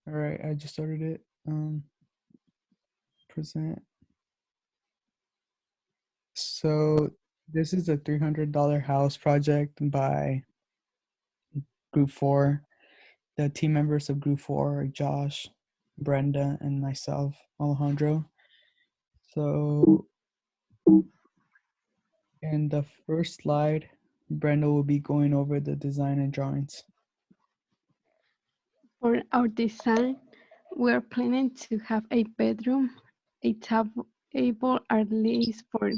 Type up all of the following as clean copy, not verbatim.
All right, I just started it. Present. So this is a $300 house project by Group 4. The team members of Group 4 are Josh, Brenda, and myself, Alejandro. So in the first slide, Brenda will be going over the design and drawings. For our design, we are planning to have a bedroom, a table at least for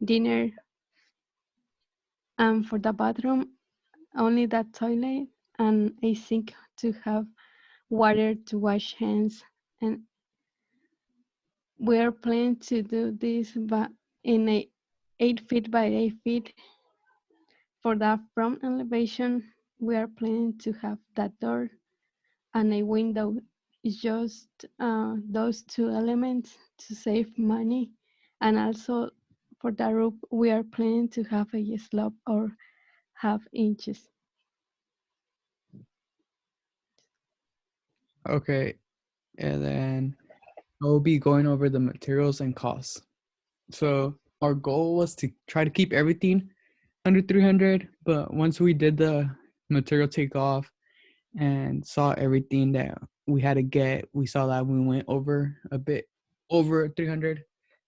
dinner, and for the bathroom, only the toilet and a sink to have water to wash hands. And we are planning to do this in a 8 feet by 8 feet. For the front elevation, we are planning to have that door and a window. It's just those two elements to save money. And also for the roof, we are planning to have a slope or half inches. Okay, and then I'll be going over the materials and costs. So our goal was to try to keep everything under 300, but once we did the material takeoff and saw everything that we had to get, we saw that we went over a bit over 300,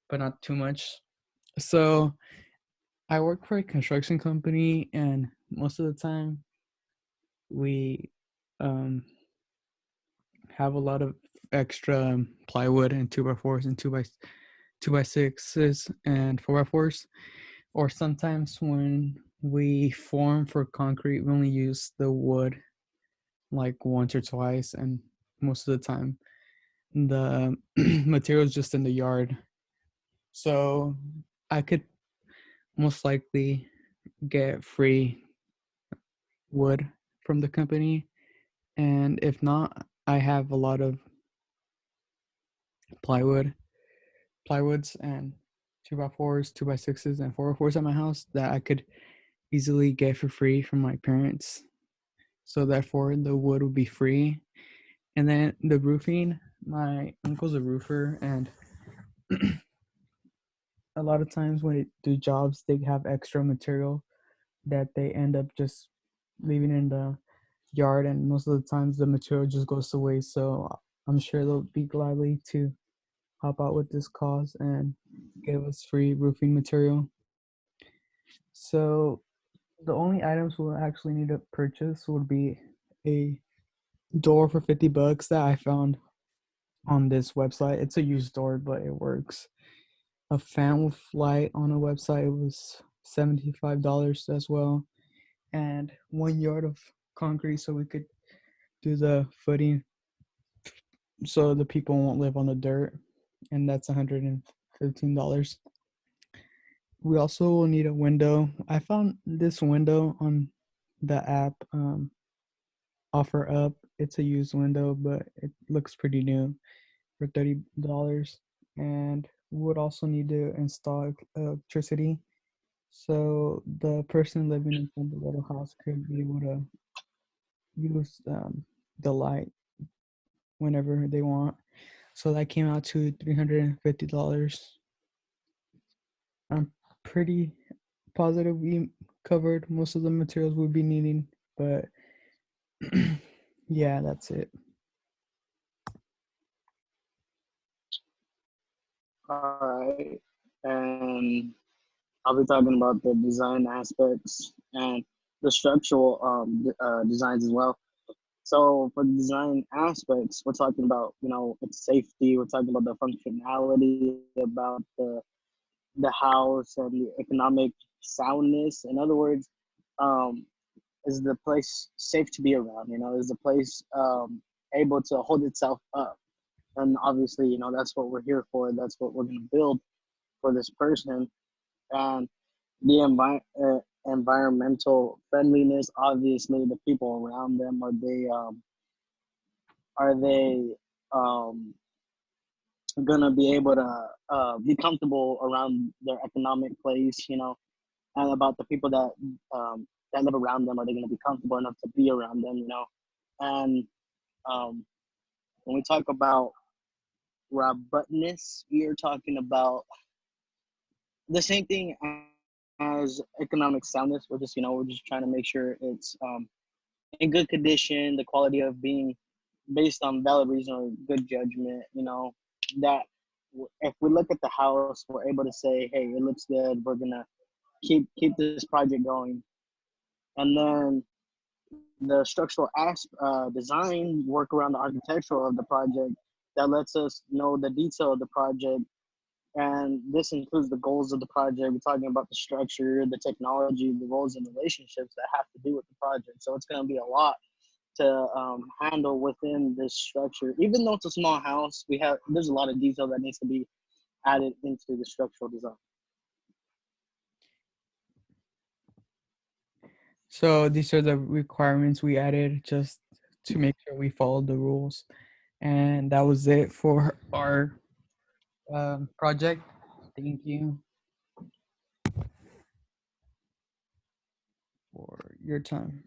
but not too much. So I work for a construction company, and most of the time we um, have a lot of extra plywood and 2x4s and 2x6s and 4x4s. Or sometimes when we form for concrete, we only use the wood like once or twice, and most of the time the material is just in the yard. So I could most likely get free wood from the company, and if not, I have a lot of plywood, plywoods, and 2x4s, 2x6s, and 4x4s at my house that I could easily get for free from my parents. So therefore, the wood would be free. And then the roofing, my uncle's a roofer, and a lot of times when they do jobs, they have extra material that they end up just leaving in the yard, and most of the times the material just goes to waste. So I'm sure they'll be gladly to help out with this cause and give us free roofing material. So the only items we'll actually need to purchase would be a door for $50 that I found on this website. It's a used door, but it works. A fan with light on a website was $75 as well, and 1 yard of concrete so we could do the footing so the people won't live on the dirt, and that's $115. We also will need a window. I found this window on the app OfferUp. It's a used window, but it looks pretty new for $30. And we would also need to install electricity so the person living in the little house could be able to use the light whenever they want. So that came out to $350. I'm pretty positive we covered most of the materials we'd be needing, but yeah, that's it. All right, and I'll be talking about the design aspects and the structural designs as well. So for the design aspects, we're talking about its safety. We're talking about the functionality, about the house and the economic soundness. In other words, um, is the place safe to be around? Is the place able to hold itself up? And obviously, that's what we're here for. That's what we're going to build for this person. And the environmental friendliness. Obviously, the people around them, are they um, gonna be able to be comfortable around their economic place, and about the people that live around them, are they gonna be comfortable enough to be around them, and um, when we talk about robustness, we are talking about the same thing as economic soundness. We're just trying to make sure it's in good condition, the quality of being based on valid reason or good judgment. That if we look at the house, we're able to say, hey, it looks good. We're gonna keep this project going, and then the structural design work around the architectural of the project that lets us know the detail of the project. And this includes the goals of the project. We're talking about the structure, the technology, the roles and relationships that have to do with the project. So it's going to be a lot to handle within this structure. Even though it's a small house, there's a lot of detail that needs to be added into the structural design. So these are the requirements we added just to make sure we followed the rules. And that was it for our project. Thank you for your time.